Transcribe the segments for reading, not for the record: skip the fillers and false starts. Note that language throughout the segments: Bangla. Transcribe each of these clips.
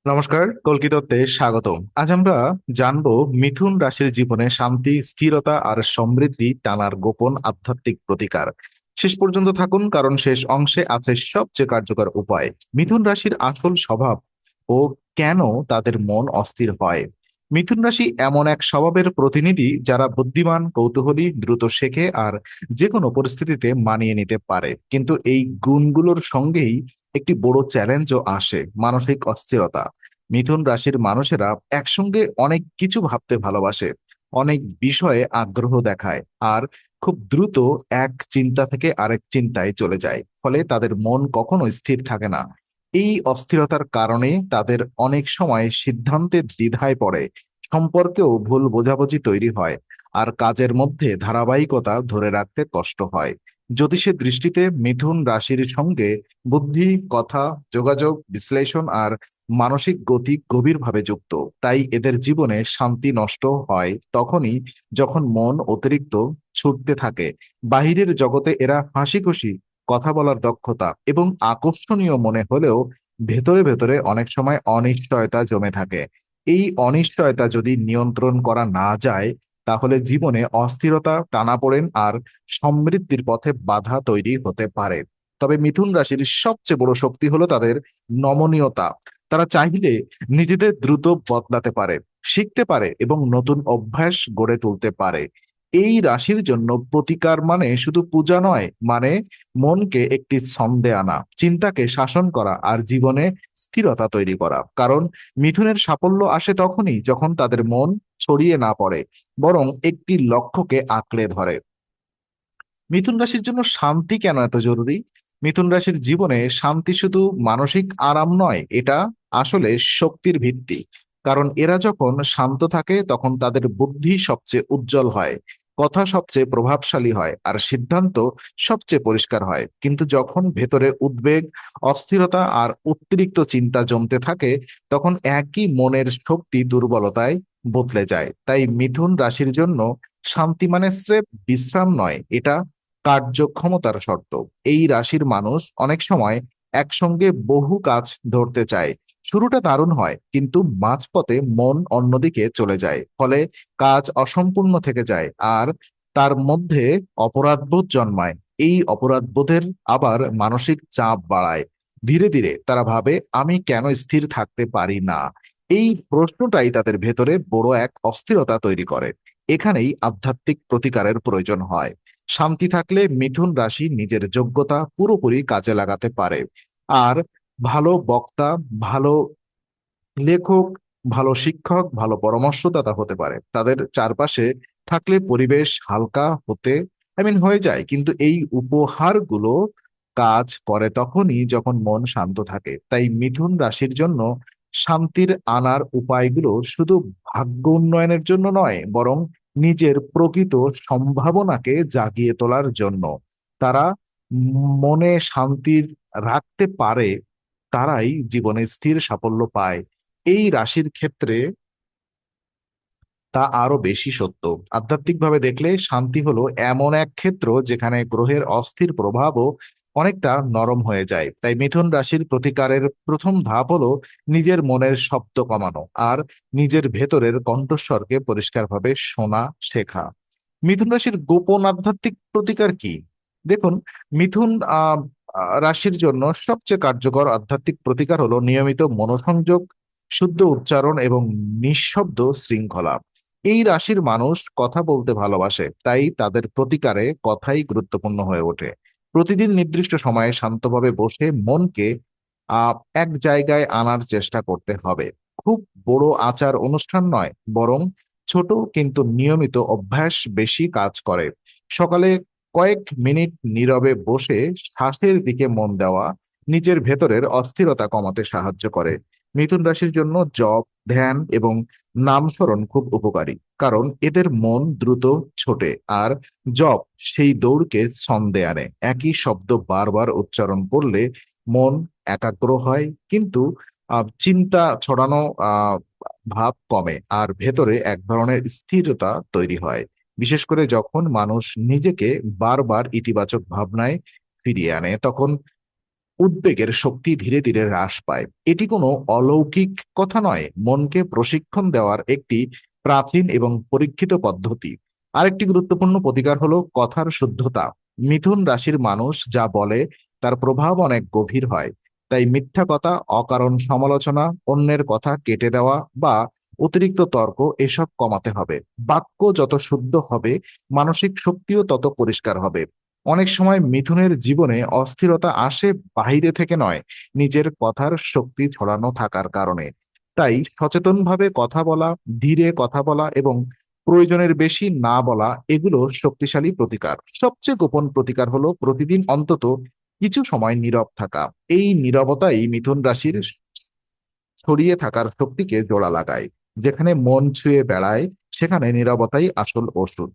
নমস্কার, কল্কিতত্তে স্বাগতম। আজ আমরা জানবো মিথুন রাশির জীবনে শান্তি, স্থিরতা আর সমৃদ্ধি টানার গোপন আধ্যাত্মিক প্রতিকার। শেষ পর্যন্ত থাকুন, কারণ শেষ অংশে আছে সবচেয়ে কার্যকর উপায়। মিথুন রাশির আসল স্বভাব ও কেন তাদের মন অস্থির হয়। মিথুন রাশি এমন এক স্বভাবের প্রতিনিধি যারা বুদ্ধিমান, কৌতূহলী, দ্রুত শেখে আর যে কোনো পরিস্থিতিতে মানিয়ে নিতে পারে। কিন্তু এই গুণগুলোর সঙ্গেই একটি বড় চ্যালেঞ্জও আসে: মানসিক অস্থিরতা। মিথুন রাশির মানুষেরা একসঙ্গে অনেক কিছু ভাবতে ভালোবাসে, অনেক বিষয়ে আগ্রহ দেখায়, আর খুব দ্রুত এক চিন্তা থেকে আরেক চিন্তায় চলে যায়। ফলে তাদের মন কখনো স্থির থাকে না। এই অস্থিরতার কারণে তাদের অনেক সময় সিদ্ধান্তে দ্বিধায় পড়ে, সম্পর্কেও ভুল বোঝাবুঝি তৈরি হয়, আর কাজের মধ্যে ধারাবাহিকতা ধরে রাখতে কষ্ট হয়। জ্যোতিষের দৃষ্টিতে মিথুন রাশির সঙ্গে বুদ্ধি, কথা, যোগাযোগ, বিশ্লেষণ আর মানসিক গতি গভীরভাবে যুক্ত। তাই এদের জীবনে শান্তি নষ্ট হয় তখনই যখন মন অতিরিক্ত ছুটতে থাকে। বাহিরের জগতে এরা হাসি খুশি, কথা বলার দক্ষতা এবং আকর্ষণীয় মনে হলেও ভেতরে ভেতরে অনেক সময় অনিশ্চয়তা জমে থাকে। এই অনিশ্চয়তা যদি নিয়ন্ত্রণ করা না যায়, তাহলে জীবনে অস্থিরতা, টানাপোড়েন আর সমৃদ্ধির পথে বাধা তৈরি হতে পারে। তবে মিথুন রাশির সবচেয়ে বড় শক্তি হলো তাদের নমনীয়তা। তারা চাইলে নিজেদের দ্রুত বদলাতে পারে, শিখতে পারে এবং নতুন অভ্যাস গড়ে তুলতে পারে। এই রাশির জন্য প্রতিকার মানে শুধু পূজা নয়, মানে মনকে একটি ছন্দে আনা, চিন্তাকে শাসন করা আর জীবনে স্থিরতা তৈরি করা। কারণ মিথুনের সাফল্য আসে তখনই যখন তাদের মন ছড়িয়ে না পড়ে, বরং একটি লক্ষ্যকে আঁকড়ে ধরে। মিথুন রাশির জন্য শান্তি কেন এত জরুরি? মিথুন রাশির জীবনে শান্তি শুধু মানসিক আরাম নয়, এটা আসলে শক্তির ভিত্তি। কারণ এরা যখন শান্ত থাকে তখন তাদের বুদ্ধি সবচেয়ে উজ্জ্বল হয়, কথা সবচেয়ে প্রভাবশালী হয় আর সিদ্ধান্ত সবচেয়ে পরিষ্কার হয়। কিন্তু যখন ভেতরে উদ্বেগ, অস্থিরতা আর অতিরিক্ত চিন্তা জমতে থাকে, তখন একই মনের শক্তি দুর্বলতায় বদলে যায়। তাই মিথুন রাশির জন্য শান্তি মানে স্রেফ বিশ্রাম নয়, এটা কার্যক্ষমতার শর্ত। এই রাশির মানুষ অনেক সময় একসঙ্গে বহু কাজ ধরতে চায়। শুরুটা দারুণ হয়, কিন্তু মাঝপথে মন অন্যদিকে চলে যায়, ফলে কাজ অসম্পূর্ণ থেকে যায় আর তার মধ্যে অপরাধবোধ জন্মায়। এই অপরাধবোধের আবার মানসিক চাপ বাড়ায়। ধীরে ধীরে তারা ভাবে, আমি কেন স্থির থাকতে পারি না? এই প্রশ্নটাই তাদের ভেতরে বড় এক অস্থিরতা তৈরি করে। এখানেই আধ্যাত্মিক প্রতিকারের প্রয়োজন হয়। শান্তি থাকলে মিথুন রাশি নিজের যোগ্যতা পুরোপুরি কাজে লাগাতে পারে, আর ভালো বক্তা, ভালো লেখক, ভালো শিক্ষক, ভালো পরামর্শদাতা হতে পারে। তাদের চারপাশে থাকলে পরিবেশ হালকা হয়ে যায়। কিন্তু এই উপহারগুলো কাজ করে তখনই যখন মন শান্ত থাকে। তাই মিথুন রাশির জন্য শান্তির আনার উপায়গুলো শুধু ভাগ্য উন্নয়নের জন্য নয়, বরং নিজের প্রকৃত সম্ভাবনাকে জাগিয়ে তোলার জন্য। তারা মনে শান্তির রাখতে পারে, তারাই জীবনে স্থির সাফল্য পায়। এই রাশির ক্ষেত্রে তা আরো বেশি সত্য। আধ্যাত্মিকভাবে দেখলে শান্তি হলো এমন এক ক্ষেত্র যেখানে গ্রহের অস্থির প্রভাবও অনেকটা নরম হয়ে যায়। তাই মিথুন রাশির প্রতিকারের প্রথম ধাপ হলো নিজের মনের শব্দ কমানো আর নিজের ভেতরের কণ্ঠস্বরকে পরিষ্কারভাবে শোনা শেখা। মিথুন রাশির গোপন আধ্যাত্মিক প্রতিকার কি? দেখুন, মিথুন রাশির জন্য সবচেয়ে কার্যকর আধ্যাত্মিক প্রতিকার হলো নিয়মিত মনোসংযোগ, শুদ্ধ উচ্চারণ এবং নিঃশব্দ শৃঙ্খলা। এই রাশির মানুষ কথা বলতে ভালোবাসে, তাই তাদের প্রতিকারে কথাই গুরুত্বপূর্ণ হয়ে ওঠে। প্রতিদিন নির্দিষ্ট সময়ে শান্তভাবে বসে মনকে এক জায়গায় আনার চেষ্টা করতে হবে। খুব বড় আচার অনুষ্ঠান নয়, বরং ছোট কিন্তু নিয়মিত অভ্যাস বেশি কাজ করে। সকালে কয়েক মিনিট নীরবে বসে শ্বাসের দিকে মন দেওয়া নিজের ভেতরের অস্থিরতা কমাতে সাহায্য করে। মিথুন রাশির জন্য জপ, ধ্যান এবং নামস্মরণ খুব উপকারী, কারণ এদের মন দ্রুত ছোটে আর জপ সেই দৌড়কে ছন্দে আনে। একই শব্দ বারবার উচ্চারণ করলে মন একাগ্র হয়, কিন্তু চিন্তা ছড়ানো ভাব কমে আর ভেতরে এক ধরনের স্থিরতা তৈরি হয়। বিশেষ করে যখন মানুষ নিজেকে বারবার ইতিবাচক ভাবনায় ফিরিয়ে আনে, তখন উদ্বেগের শক্তি ধীরে ধীরে হ্রাস পায়। এটি কোনো অলৌকিক কথা নয়, মনকে প্রশিক্ষণ দেওয়ার একটি প্রাচীন এবং পরীক্ষিত পদ্ধতি। আরেকটি গুরুত্বপূর্ণ প্রতিকার হলো কথার শুদ্ধতা। মিথুন রাশির মানুষ যা বলে তার প্রভাব অনেক গভীর হয়। তাই মিথ্যা কথা, অকারণ সমালোচনা, অন্যের কথা কেটে দেওয়া বা অতিরিক্ত তর্ক এসব কমাতে হবে। বাক্য যত শুদ্ধ হবে, মানসিক শক্তিও তত পরিষ্কার হবে। অনেক সময় মিথুনের জীবনে অস্থিরতা আসে বাইরে থেকে নয়, নিজের কথার শক্তি ছড়ানো থাকার কারণে। তাই সচেতনভাবে কথা বলা, ধীরে কথা বলা এবং প্রয়োজনের বেশি না বলা, এগুলো শক্তিশালী প্রতিকার। সবচেয়ে গোপন প্রতিকার হলো প্রতিদিন অন্তত কিছু সময় নীরব থাকা। এই নীরবতাই মিথুন রাশির ছড়িয়ে থাকার শক্তিকে জোড়া লাগায়। যেখানে মন ছুঁয়ে বেড়ায়, সেখানে নীরবতাই আসল ওষুধ।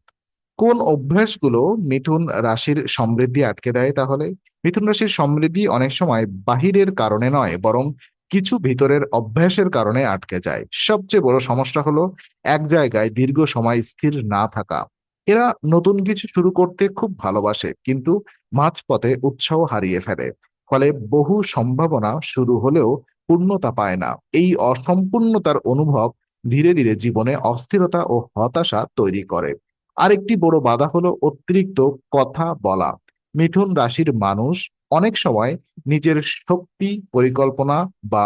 কোন অভ্যাসগুলো মিথুন রাশির সমৃদ্ধি আটকে দেয় তাহলে? মিথুন রাশির সমৃদ্ধি অনেক সময় বাহিরের কারণে নয়, বরং কিছু ভিতরের অভ্যাসের কারণে আটকে যায়। সবচেয়ে বড় সমস্যা হলো এক জায়গায় দীর্ঘ সময় স্থির না থাকা। এরা নতুন কিছু শুরু করতে খুব ভালোবাসে, কিন্তু মাঝপথে উৎসাহ হারিয়ে ফেলে। ফলে বহু সম্ভাবনা শুরু হলেও পূর্ণতা পায় না। এই অসম্পূর্ণতার অনুভব ধীরে ধীরে জীবনে অস্থিরতা ও হতাশা তৈরি করে। আরেকটি বড় বাধা হলো অতিরিক্ত কথা বলা। মিথুন রাশির মানুষ অনেক সময় নিজের শক্তি, পরিকল্পনা বা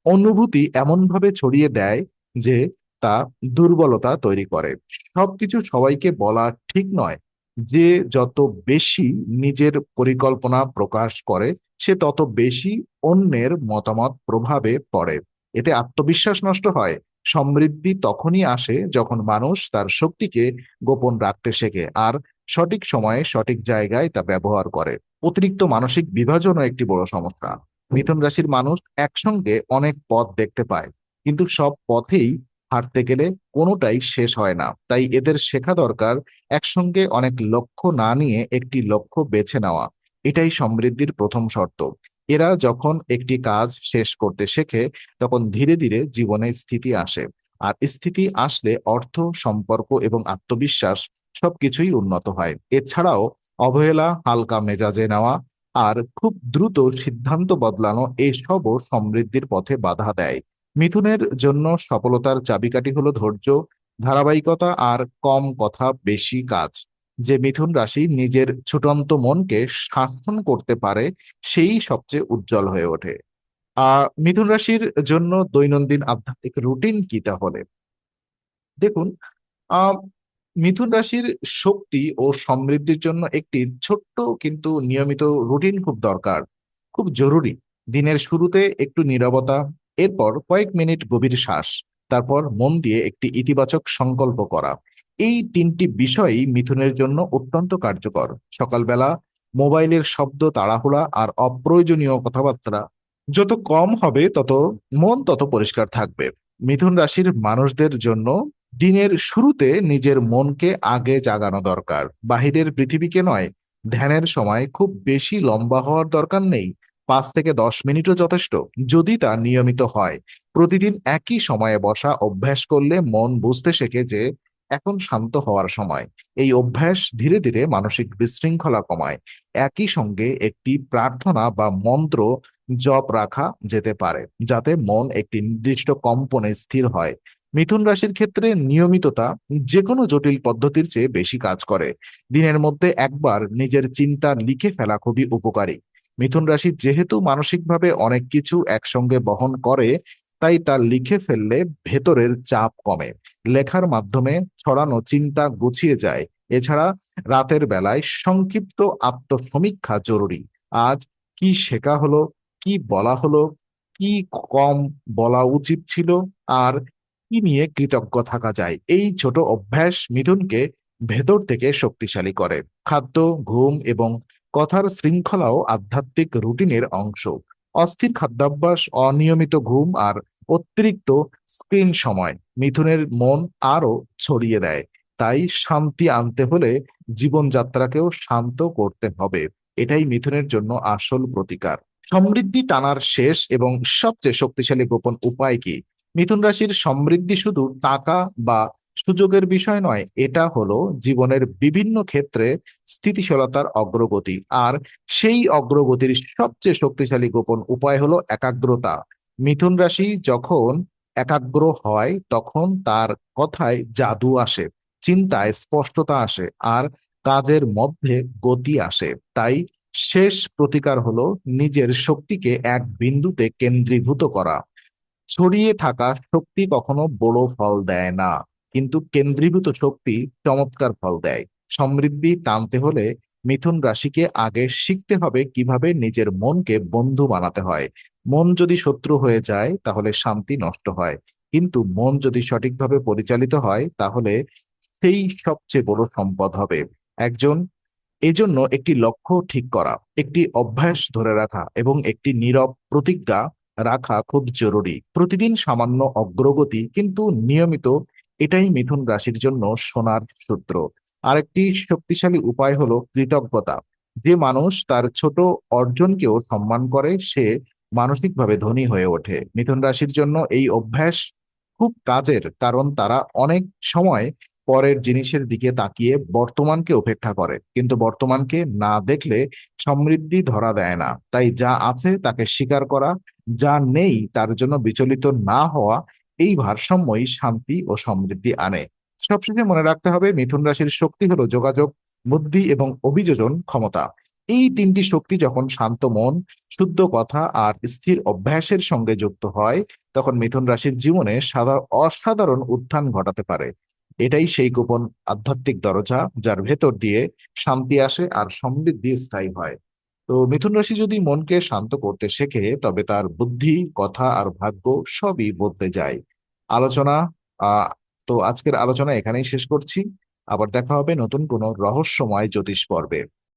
অনুভূতি এমনভাবে ছড়িয়ে দেয় যে তা দুর্বলতা তৈরি করে। সবকিছু সবাইকে বলা ঠিক নয়। যে যত বেশি নিজের পরিকল্পনা প্রকাশ করে, সে তত বেশি অন্যের মতামত প্রভাবে পড়ে। এতে আত্মবিশ্বাস নষ্ট হয়। সমৃদ্ধি তখনই আসে যখন মানুষ তার শক্তিকে গোপন রাখতে শেখে আর সঠিক সময়ে সঠিক জায়গায় তা ব্যবহার করে। অতিরিক্ত মানসিক বিভাজনও একটি বড় সমস্যা। মিথুন রাশির মানুষ একসঙ্গে অনেক পথ দেখতে পায়, কিন্তু সব পথেই হাঁটতে গেলে কোনোটাই শেষ হয় না। তাই এদের শেখা দরকার একসঙ্গে অনেক লক্ষ্য না নিয়ে একটি লক্ষ্য বেছে নেওয়া। এটাই সমৃদ্ধির প্রথম শর্ত। এরা যখন একটি কাজ শেষ করতে শেখে, তখন ধীরে ধীরে জীবনে স্থিতি আসে। আর স্থিতি আসলে অর্থ, সম্পর্ক এবং আত্মবিশ্বাস সবকিছুই উন্নত হয়। এছাড়াও অবহেলা, হালকা মেজাজে নেওয়া আর খুব দ্রুত সিদ্ধান্ত বদলানো এসবও সমৃদ্ধির পথে বাধা দেয়। মিথুনের জন্য সফলতার চাবিকাঠি হলো ধৈর্য, ধারাবাহিকতা আর কম কথা বেশি কাজ। যে মিথুন রাশি নিজের ছুটন্ত মনকে শাসন করতে পারে, সেই সবচেয়ে উজ্জ্বল হয়ে ওঠে। মিথুন রাশির জন্য দৈনন্দিন আধ্যাত্মিক রুটিন কি তাহলে? দেখুন, আহ মিথুন রাশির শক্তি ও সমৃদ্ধির জন্য একটি ছোট্ট কিন্তু নিয়মিত রুটিন খুব দরকার, খুব জরুরি। দিনের শুরুতে একটু নীরবতা, এরপর কয়েক মিনিট গভীর শ্বাস, তারপর মন দিয়ে একটি ইতিবাচক সংকল্প করা। এই তিনটি বিষয়ই মিথুনের জন্য অত্যন্ত কার্যকর। সকালবেলা মোবাইলের শব্দ, তাড়াহুড়া আর অপ্রয়োজনীয় কথাবার্তা যত কম হবে, মন তত পরিষ্কার থাকবে। মিথুন রাশির মানুষদের জন্য দিনের শুরুতে নিজের মনকে আগে জাগানো দরকার, বাহিরের পৃথিবীকে নয়। ধ্যানের সময় খুব বেশি লম্বা হওয়ার দরকার নেই, 5 থেকে 10 মিনিটও যথেষ্ট, যদি তা নিয়মিত হয়। প্রতিদিন একই সময়ে বসা অভ্যাস করলে মন বুঝতে শেখে যে এখন শান্ত হওয়ার সময়। এই অভ্যাস ধীরে ধীরে মানসিক বিশৃঙ্খলা কমায়। একই সঙ্গে একটি প্রার্থনা বা মন্ত্র জপ রাখা যেতে পারে, যাতে মন একটি নির্দিষ্ট কম্পনে স্থির হয়। মিথুন রাশির ক্ষেত্রে নিয়মিততা যে কোনো জটিল পদ্ধতির চেয়ে বেশি কাজ করে। দিনের মধ্যে একবার নিজের চিন্তা লিখে ফেলা খুবই উপকারী। মিথুন রাশি যেহেতু মানসিকভাবে অনেক কিছু একসঙ্গে বহন করে, তাই তা লিখে ফেললে ভেতরের চাপ কমে। লেখার মাধ্যমে ছড়ানো চিন্তা গুছিয়ে যায়। এছাড়া রাতের বেলায় সংক্ষিপ্ত আত্মসমীক্ষা জরুরি। আজ কি শেখা হলো, কি বলা হলো, কি কম বলা উচিত ছিল, আর কি নিয়ে কৃতজ্ঞ থাকা যায়, এই ছোট অভ্যাস মিথুনকে ভেতর থেকে শক্তিশালী করে। খাদ্য, ঘুম এবং কথার শৃঙ্খলাও আধ্যাত্মিক রুটিনের অংশ। অস্থির খাদ্যাভ্যাস, অনিয়মিত ঘুম আর অতিরিক্ত স্ক্রিন সময় মিথুনের মন আরো ছড়িয়ে দেয়। তাই শান্তি আনতে হলে জীবনযাত্রাকেও শান্ত করতে হবে। এটাই মিথুনের জন্য আসল প্রতিকার। সমৃদ্ধি টানার শেষ এবং সবচেয়ে শক্তিশালী গোপন উপায় কি? মিথুন রাশির সমৃদ্ধি শুধু টাকা বা সুযোগের বিষয় নয়, এটা হলো জীবনের বিভিন্ন ক্ষেত্রে স্থিতিশীলতার অগ্রগতি। আর সেই অগ্রগতির সবচেয়ে শক্তিশালী গোপন উপায় হলো একাগ্রতা। মিথুন রাশি যখন একাগ্র হয় তখন তার কথায় জাদু আসে, চিন্তায় স্পষ্টতা আসে, আর কাজের মধ্যে গতি আসে। তাই শেষ প্রতিকার হলো নিজের শক্তিকে এক বিন্দুতে কেন্দ্রীভূত করা। ছড়িয়ে থাকা শক্তি কখনো বড় ফল দেয় না, কিন্তু কেন্দ্রীভূত শক্তি চমৎকার ফল দেয়। সমৃদ্ধি টানতে হলে মিথুন রাশিকে আগে শিখতে হবে কিভাবে নিজের মনকে বন্ধু বানাতে হয়। মন যদি শত্রু হয়ে যায় তাহলে শান্তি নষ্ট হয়, কিন্তু মন যদি সঠিকভাবে পরিচালিত হয় তাহলে সেই সবচেয়ে বড় সম্পদ হবে। একজন এজন্য একটি লক্ষ্য ঠিক করা, একটি অভ্যাস ধরে রাখা এবং একটি নীরব প্রতিজ্ঞা রাখা খুব জরুরি। প্রতিদিন সামান্য অগ্রগতি কিন্তু নিয়মিত, এটাই মিথুন রাশির জন্য সোনার সূত্র। আরেকটি শক্তিশালী উপায় হলো কৃতজ্ঞতা। যে মানুষ তার ছোট অর্জনকেও সম্মান করে সে মানসিকভাবে ধনী হয়ে ওঠে। মিথুন রাশির জন্য এই অভ্যাস খুব কাজের, কারণ তারা অনেক সময় পরের জিনিসের দিকে তাকিয়ে বর্তমানকে উপেক্ষা করে, কিন্তু বর্তমানকে না দেখলে সমৃদ্ধি ধরা দেয় না। তাই যা আছে তাকে স্বীকার করা, যা নেই তার জন্য বিচলিত না হওয়া, এই ভারসাম্যই শান্তি ও সমৃদ্ধি আনে। সবশেষে মনে রাখতে হবে মিথুন রাশির শক্তি হলো যোগাযোগ, বুদ্ধি এবং অভিযোজন ক্ষমতা। এই তিনটি শক্তি যখন শান্ত মন, শুদ্ধ কথা আর স্থির অভ্যাসের সঙ্গে যুক্ত হয় তখন মিথুন রাশির জীবনে অসাধারণ উত্থান ঘটাতে পারে। এটাই সেই গোপন আধ্যাত্মিক দরজা যার ভেতর দিয়ে শান্তি আসে আর সমৃদ্ধি স্থায়ী হয়। তো মিথুন রাশি যদি মনকে শান্ত করতে শেখে তবে তার বুদ্ধি, কথা আর ভাগ্য সবই বদলে যায়। আলোচনা আহ তো আজকের আলোচনা এখানেই শেষ করছি। আবার দেখা হবে নতুন কোনো রহস্যময় জ্যোতিষ পর্বে।